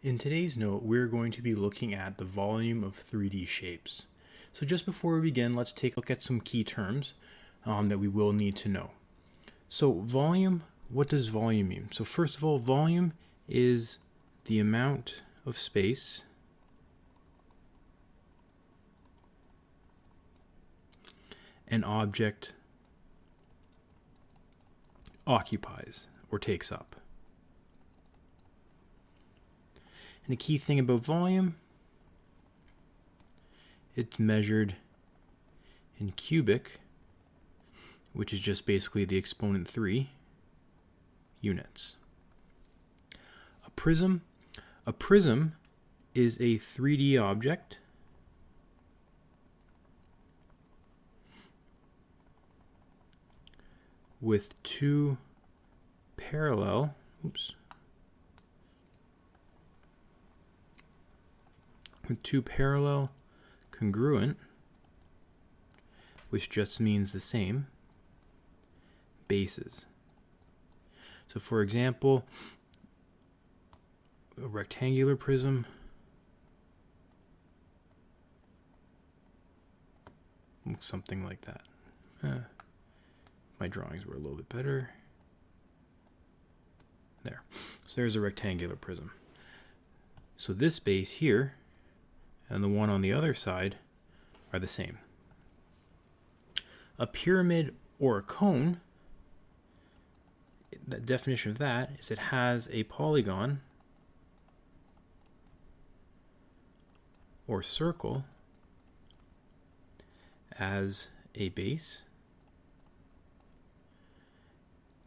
In today's note, we're going to be looking at the volume of 3D shapes. So just before we begin, let's take a look at some key terms that we will need to know. So volume, what does volume mean? So first of all, volume is the amount of space an object occupies or takes up. And a key thing about volume, it's measured in cubic, which is just basically the exponent 3 units. A prism is a 3D object with two parallel congruent, which just means the same, bases. So for example, a rectangular prism looks something like that. My drawings were a little bit better. There. So there's a rectangular prism. So this base here and the one on the other side are the same. A pyramid or a cone, the definition of that is it has a polygon or circle as a base,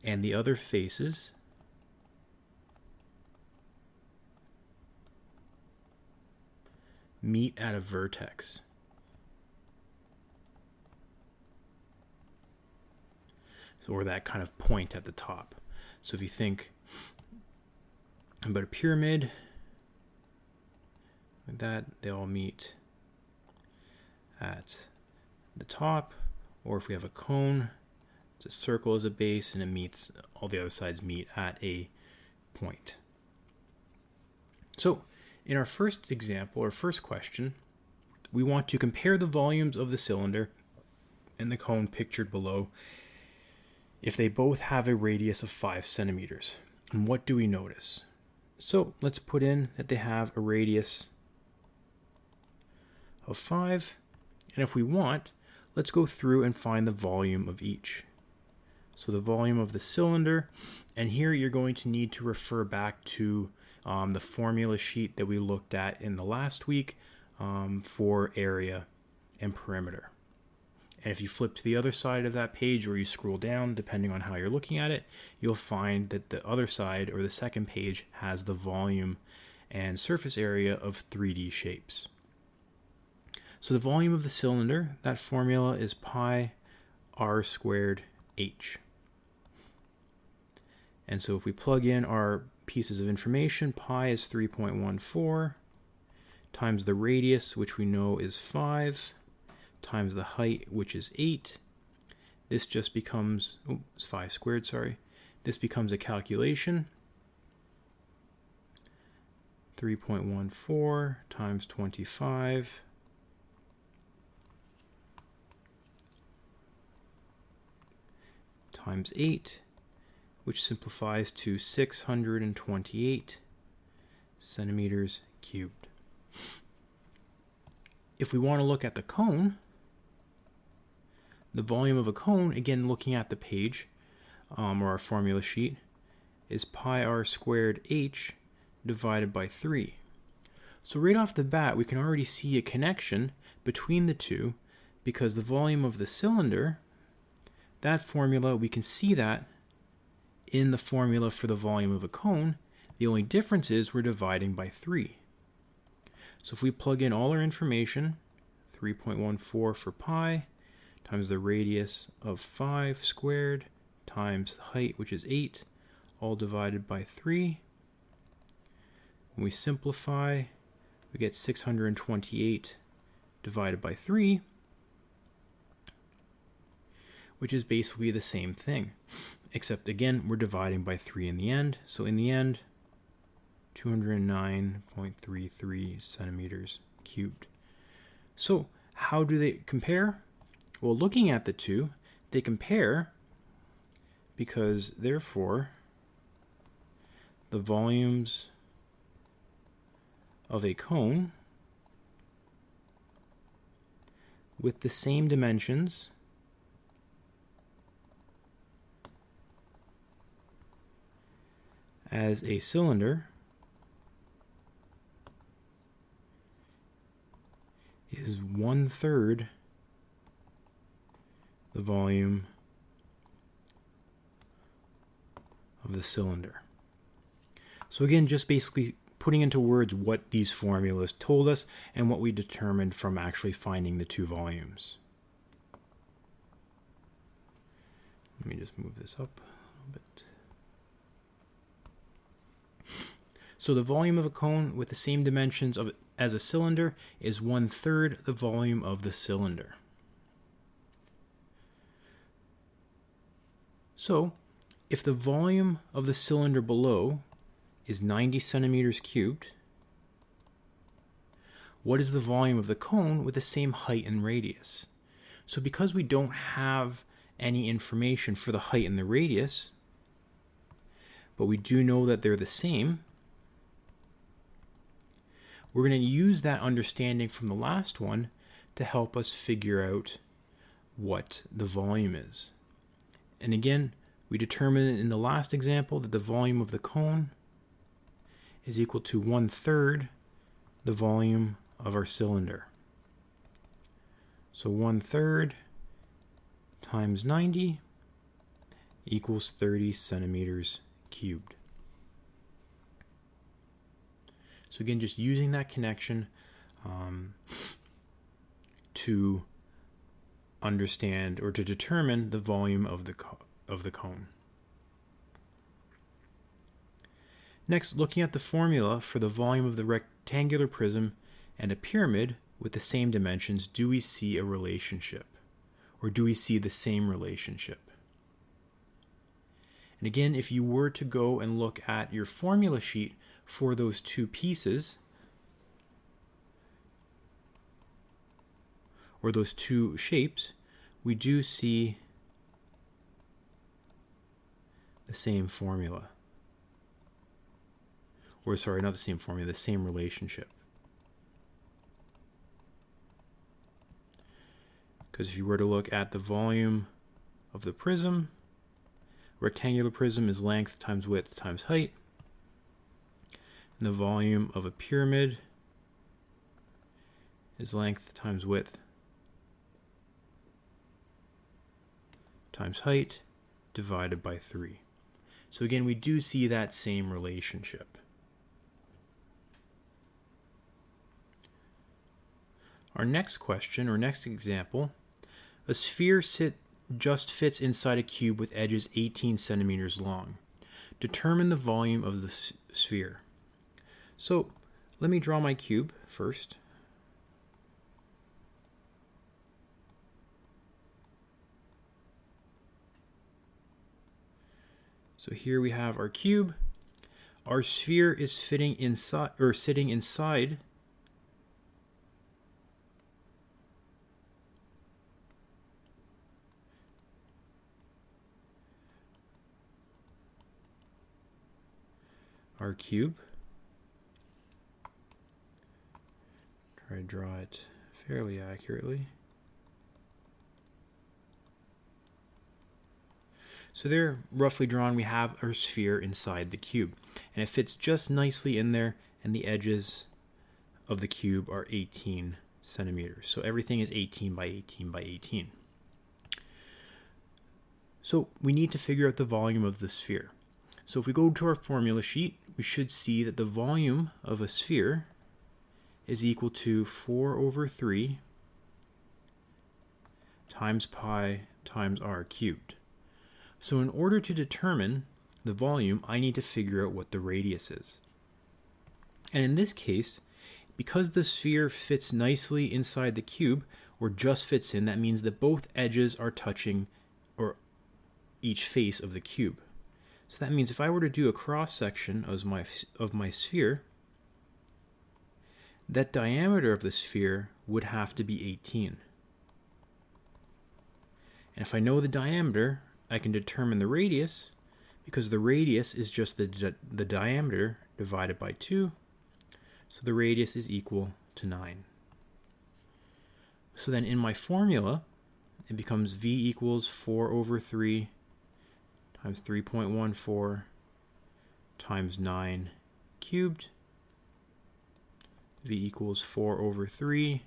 and the other faces meet at a vertex. Or that kind of point at the top. So if you think about a pyramid, like that, they all meet at the top. Or if we have a cone, it's a circle as a base, and it meets, all the other sides meet at a point. So in our first example, or first question, we want to compare the volumes of the cylinder and the cone pictured below if they both have a radius of 5 centimeters. And what do we notice? So let's put in that they have a radius of 5, and if we want, let's go through and find the volume of each. So the volume of the cylinder, and here you're going to need to refer back to the formula sheet that we looked at in the last week for area and perimeter. And if you flip to the other side of that page, or you scroll down, depending on how you're looking at it, you'll find that the other side, or the second page, has the volume and surface area of 3D shapes. So the volume of the cylinder, that formula is pi r squared h. And so if we plug in our pieces of information, pi is 3.14 times the radius, which we know is 5, times the height, which is 8. This just becomes, it's 5 squared, sorry. This becomes a calculation. 3.14 times 25 times 8, which simplifies to 628 centimeters cubed. If we want to look at the cone, the volume of a cone, again looking at the page or our formula sheet, is pi r squared h divided by 3. So right off the bat, we can already see a connection between the two, because the volume of the cylinder, that formula, we can see that in the formula for the volume of a cone. The only difference is we're dividing by 3. So if we plug in all our information, 3.14 for pi, times the radius of 5 squared, times the height, which is 8, all divided by 3. When we simplify, we get 628 divided by 3, which is basically the same thing, except again, we're dividing by 3 in the end. So in the end, 209.33 centimeters cubed. So how do they compare? Well, looking at the two, they compare because therefore the volumes of a cone with the same dimensions as a cylinder is 1/3 the volume of the cylinder. So again, just basically putting into words what these formulas told us and what we determined from actually finding the two volumes. Let me just move this up a little bit. So the volume of a cone with the same dimensions as a cylinder is 1/3 the volume of the cylinder. So if the volume of the cylinder below is 90 centimeters cubed, what is the volume of the cone with the same height and radius? So because we don't have any information for the height and the radius, but we do know that they're the same, we're going to use that understanding from the last one to help us figure out what the volume is. And again, we determined in the last example that the volume of the cone is equal to 1/3 the volume of our cylinder. So 1/3 times 90 equals 30 centimeters cubed. So again, just using that connection to understand or to determine the volume of the cone. Next, looking at the formula for the volume of the rectangular prism and a pyramid with the same dimensions, do we see a relationship? Or do we see the same relationship? And again, if you were to go and look at your formula sheet for those two pieces, or those two shapes, we do see the same formula. Or sorry, not the same formula, the same relationship. Because if you were to look at the volume of the prism, rectangular prism is length times width times height. And the volume of a pyramid is length times width times height divided by 3. So again, we do see that same relationship. Our next question, or next example, a sphere just fits inside a cube with edges 18 centimeters long. Determine the volume of the sphere. So let me draw my cube first. So here we have our cube. Our sphere is fitting inside, or sitting inside our cube. Try to draw it fairly accurately. So there, roughly drawn, we have our sphere inside the cube. And it fits just nicely in there, and the edges of the cube are 18 centimeters. So everything is 18 by 18 by 18. So we need to figure out the volume of the sphere. So if we go to our formula sheet, we should see that the volume of a sphere is equal to 4/3 times pi times r cubed. So in order to determine the volume, I need to figure out what the radius is. And in this case, because the sphere fits nicely inside the cube, or just fits in, that means that both edges are touching or each face of the cube. So that means if I were to do a cross section of my sphere, that diameter of the sphere would have to be 18. And if I know the diameter, I can determine the radius, because the radius is just the diameter divided by 2. So the radius is equal to 9. So then in my formula, it becomes V equals 4 over 3 times 3.14 times 9 cubed. V equals 4 over 3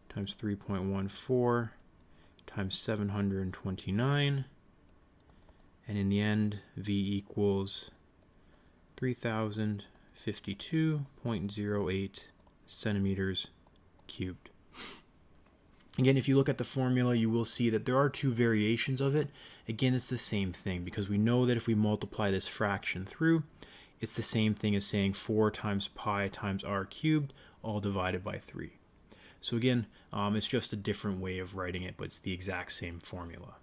times 3.14 times 729. And in the end, V equals 3052.08 centimeters cubed. Again, if you look at the formula, you will see that there are two variations of it. Again, it's the same thing, because we know that if we multiply this fraction through, it's the same thing as saying 4 times pi times r cubed, all divided by 3. So again, it's just a different way of writing it, but it's the exact same formula.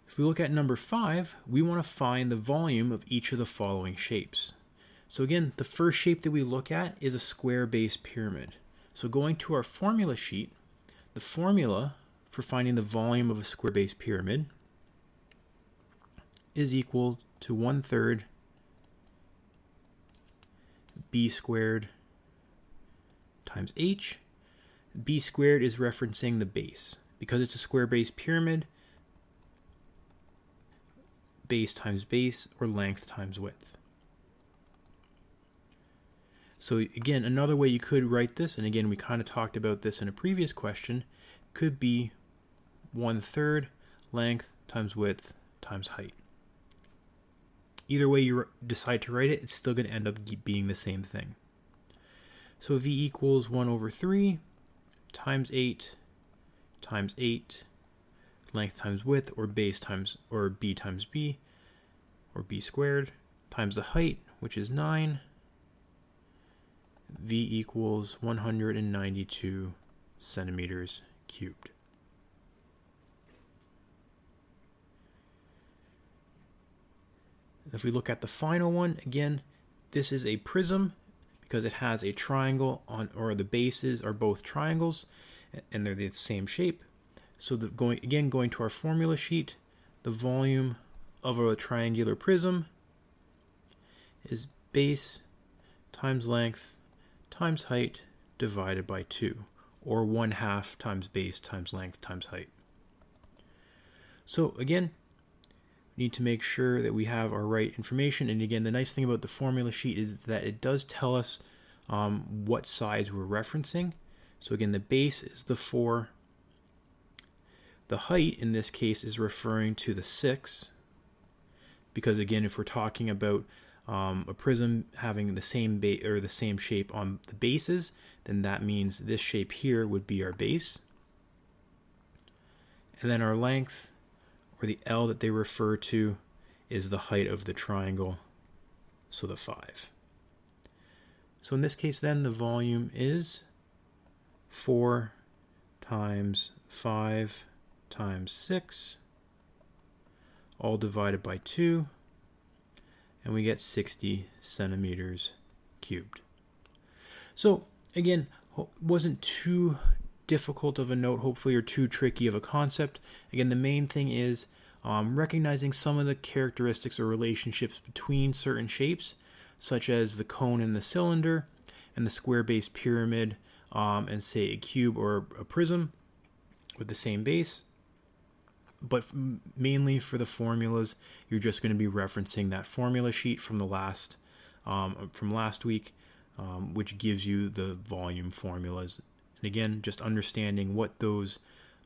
If we look at number 5, we want to find the volume of each of the following shapes. So again, the first shape that we look at is a square-based pyramid. So going to our formula sheet, the formula for finding the volume of a square-based pyramid is equal to 1/3 b squared times h. B squared is referencing the base. Because it's a square-based pyramid, base times base, or length times width. So again, another way you could write this, and again we kind of talked about this in a previous question, could be 1/3 length times width times height. Either way you decide to write it, it's still going to end up being the same thing. So V equals 1 over 3 times 8 times 8, length times width, or base times, or b times b, or b squared, times the height, which is 9. V equals 192 centimeters cubed. If we look at the final one, again, this is a prism because it has a triangle on, or the bases are both triangles, and they're the same shape. So going to our formula sheet, the volume of a triangular prism is base times length times height divided by 2, or 1/2 times base times length times height. So again, we need to make sure that we have our right information. And again, the nice thing about the formula sheet is that it does tell us what sides we're referencing. So again, the base is the 4. The height in this case is referring to the 6, because again, if we're talking about a prism having the same the same shape on the bases, then that means this shape here would be our base. And then our length, or the L that they refer to, is the height of the triangle, so the 5. So in this case then, the volume is 4 times 5 times 6, all divided by 2, and we get 60 centimeters cubed. So again, wasn't too difficult of a note, hopefully, or too tricky of a concept. Again, the main thing is recognizing some of the characteristics or relationships between certain shapes, such as the cone and the cylinder, and the square-based pyramid, and say a cube or a prism with the same base. But mainly for the formulas, you're just going to be referencing that formula sheet from the last week, which gives you the volume formulas. And again, just understanding what those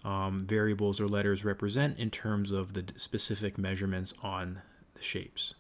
variables or letters represent in terms of the specific measurements on the shapes.